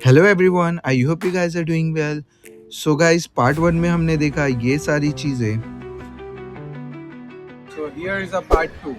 Hello everyone, I hope you guys are doing well. So guys, part 1 में हमने देखा ये सारी चीज़ें। So here is a part 2।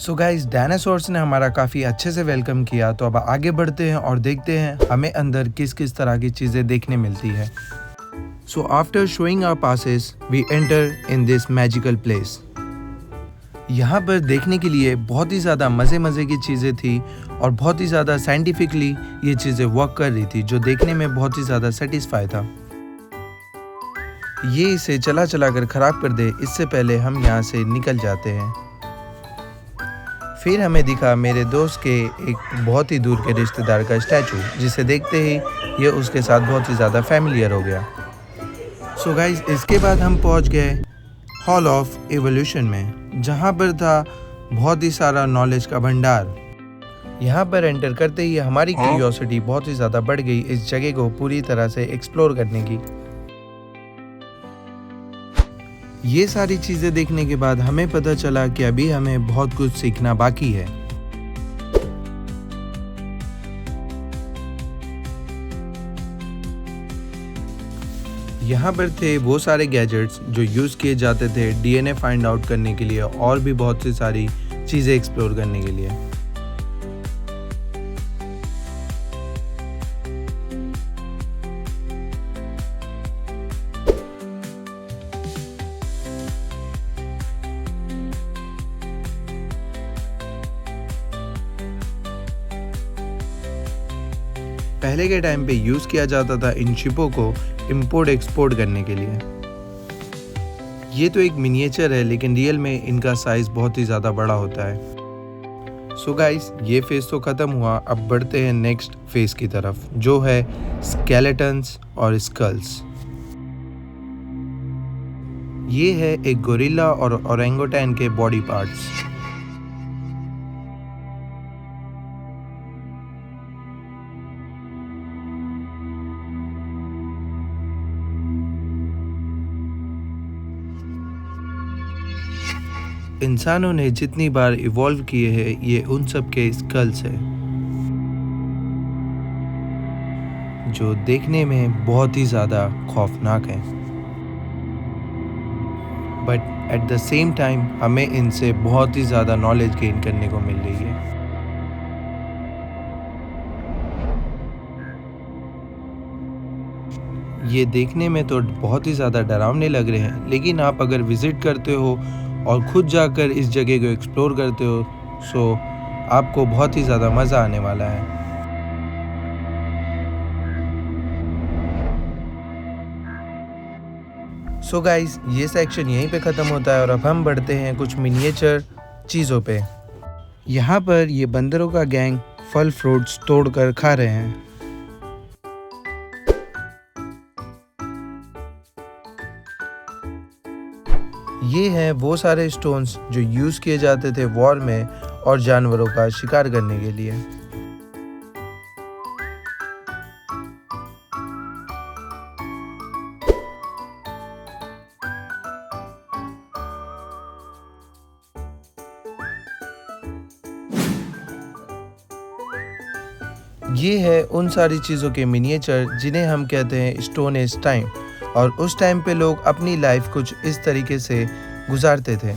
So guys, dinosaurs ने हमारा काफ़ी अच्छे से वेलकम किया, तो अब आगे बढ़ते हैं और देखते हैं हमें अंदर किस किस तरह की चीज़ें देखने मिलती है। So after showing our passes we enter in this magical place. यहाँ पर देखने के लिए बहुत ही ज़्यादा मज़े की चीज़ें थी और बहुत ही ज़्यादा साइंटिफिकली ये चीज़ें वर्क कर रही थी, जो देखने में बहुत ही ज़्यादा सेटिस्फाई था। ये इसे चला कर ख़राब कर दे, इससे पहले हम यहाँ से निकल जाते हैं। फिर हमें दिखा मेरे दोस्त के एक बहुत ही दूर के रिश्तेदार का स्टैचू, जिसे देखते ही ये उसके साथ बहुत ही ज़्यादा फैमिलियर हो गया। सो गाइस, इसके बाद हम पहुंच गए हॉल ऑफ एवोल्यूशन में, जहां पर था बहुत ही सारा नॉलेज का भंडार। यहाँ पर एंटर करते ही हमारी क्यूरियोसिटी बहुत ही ज़्यादा बढ़ गई इस जगह को पूरी तरह से एक्सप्लोर करने की। ये सारी चीज़ें देखने के बाद हमें पता चला कि अभी हमें बहुत कुछ सीखना बाकी है। यहाँ पर थे वो सारे गैजेट्स जो यूज़ किए जाते थे डीएनए फाइंड आउट करने के लिए और भी बहुत सी सारी चीज़ें एक्सप्लोर करने के लिए। पहले के टाइम पे यूज़ किया जाता था इन शिपों को इंपोर्ट एक्सपोर्ट करने के लिए। ये तो एक मिनिएचर है, लेकिन रियल में इनका साइज़ बहुत ही ज़्यादा बड़ा होता है। सो गाइस, ये फेज़ तो ख़त्म हुआ, अब बढ़ते हैं नेक्स्ट फेज़ की तरफ, जो है स्केलेटन्स और स्कल्स। ये है एक गोरिल्ला और ओरेंगोटैन के बॉडी पार्ट्स। इंसानों ने जितनी बार इवॉल्व किए हैं, ये उन सब के स्कल्स हैं, जो देखने में बहुत ही ज़्यादा खौफनाक हैं। But at the same time हमें इनसे बहुत ही ज़्यादा नॉलेज गेन करने को मिल रही है। ये देखने में तो बहुत ही ज़्यादा डरावने लग रहे हैं, लेकिन आप अगर विज़िट करते हो और ख़ुद जाकर इस जगह को एक्सप्लोर करते हो, सो आपको बहुत ही ज़्यादा मज़ा आने वाला है। सो गाइस, ये सेक्शन यहीं पे ख़त्म होता है और अब हम बढ़ते हैं कुछ मिनिएचर चीज़ों पे। यहाँ पर ये बंदरों का गैंग फल फ्रूट्स तोड़कर खा रहे हैं। ये हैं वो सारे स्टोन्स जो यूज़ किए जाते थे वॉर में और जानवरों का शिकार करने के लिए। ये है उन सारी चीज़ों के मिनिएचर जिन्हें हम कहते हैं स्टोन एज टाइम, और उस टाइम पे लोग अपनी लाइफ कुछ इस तरीके से गुजारते थे।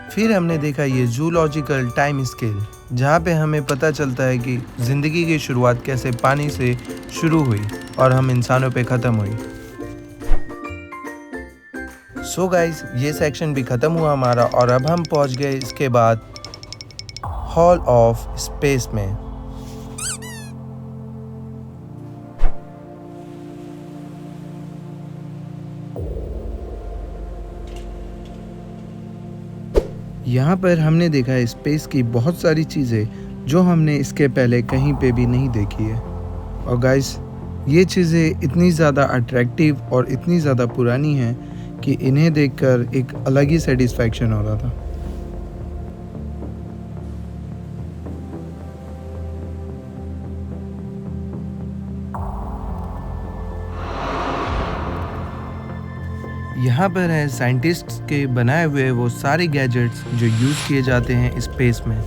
फिर हमने देखा ये जूलॉजिकल टाइम स्केल, जहाँ पे हमें पता चलता है कि ज़िंदगी की शुरुआत कैसे पानी से शुरू हुई और हम इंसानों पे ख़त्म हुई। सो गाइस, ये सेक्शन भी ख़त्म हुआ हमारा और अब हम पहुँच गए इसके बाद हॉल ऑफ स्पेस में। यहाँ पर हमने देखा है स्पेस की बहुत सारी चीज़ें जो हमने इसके पहले कहीं पे भी नहीं देखी है। और गाइस, ये चीज़ें इतनी ज़्यादा अट्रैक्टिव और इतनी ज़्यादा पुरानी हैं कि इन्हें देखकर एक अलग ही सेटिस्फैक्शन हो रहा था। यहाँ पर है साइंटिस्ट्स के बनाए हुए वो सारे गैजेट्स जो यूज़ किए जाते हैं स्पेस में।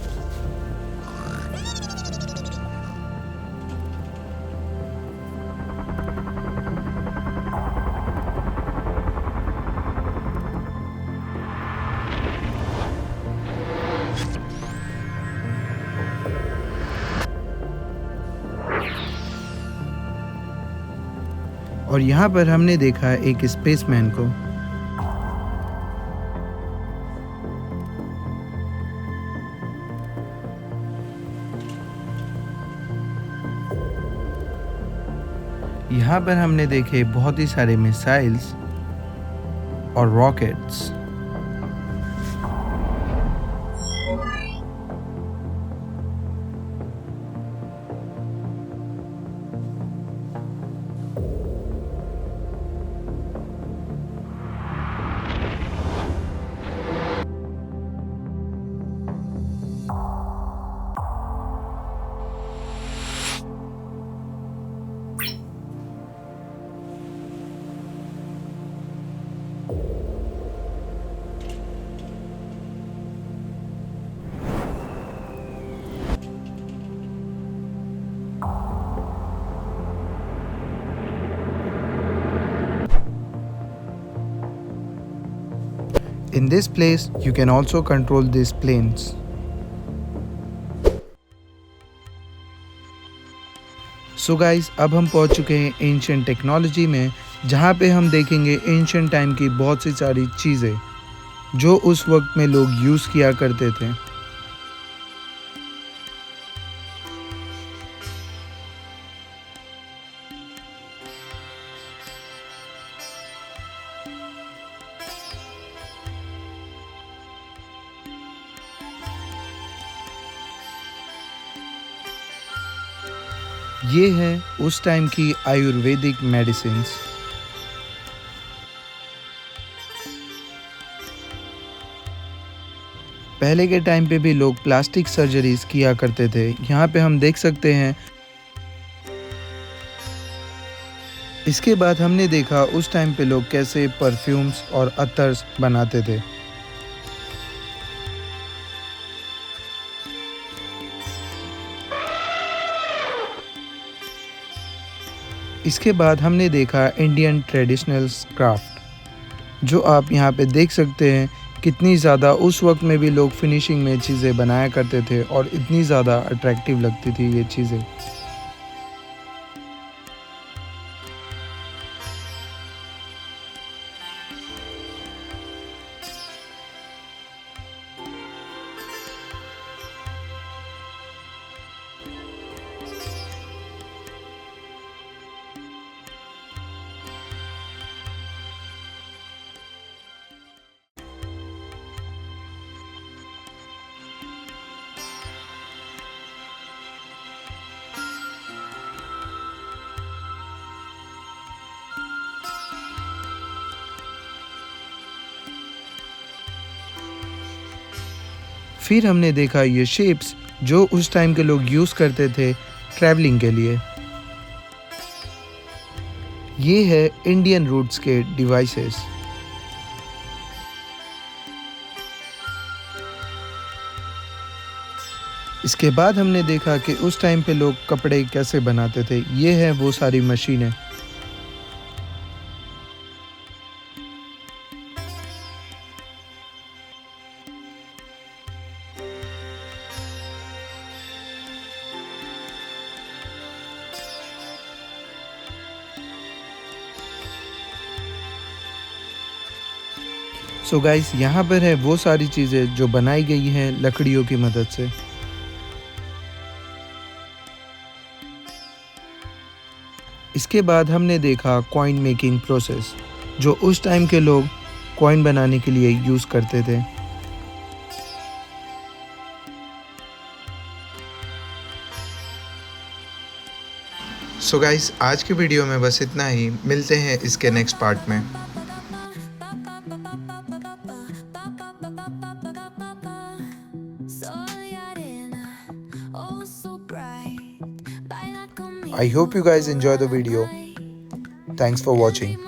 और यहाँ पर हमने देखा है एक स्पेसमैन को। यहाँ पर हमने देखे बहुत ही सारे मिसाइल्स और rockets. In this place, you can also control these planes. So guys, अब हम पहुंच चुके हैं एंशिएंट टेक्नोलॉजी में, जहां पे हम देखेंगे एंशिएंट टाइम की बहुत सी सारी चीज़ें जो उस वक्त में लोग यूज़ किया करते थे। ये है उस टाइम की आयुर्वेदिक मेडिसिन्स। पहले के टाइम पे भी लोग प्लास्टिक सर्जरीज किया करते थे। यहाँ पे हम देख सकते हैं। इसके बाद हमने देखा उस टाइम पे लोग कैसे परफ्यूम्स और अतर्स बनाते थे। इसके बाद हमने देखा इंडियन ट्रेडिशनल क्राफ्ट, जो आप यहाँ पे देख सकते हैं कितनी ज़्यादा उस वक्त में भी लोग फिनिशिंग में चीज़ें बनाया करते थे और इतनी ज़्यादा अट्रैक्टिव लगती थी ये चीज़ें। फिर हमने देखा ये शिप्स जो उस टाइम के लोग यूज़ करते थे ट्रैवलिंग के लिए। ये है इंडियन रूट्स के डिवाइसेस। इसके बाद हमने देखा कि उस टाइम पे लोग कपड़े कैसे बनाते थे। ये है वो सारी मशीनें। सो गाइस, यहाँ पर है वो सारी चीज़ें जो बनाई गई हैं लकड़ियों की मदद से। इसके बाद हमने देखा कॉइन मेकिंग प्रोसेस, जो उस टाइम के लोग कॉइन बनाने के लिए यूज़ करते थे। सो गाइस, आज की वीडियो में बस इतना ही। मिलते हैं इसके नेक्स्ट पार्ट में। I hope you guys enjoy the video. Thanks for watching.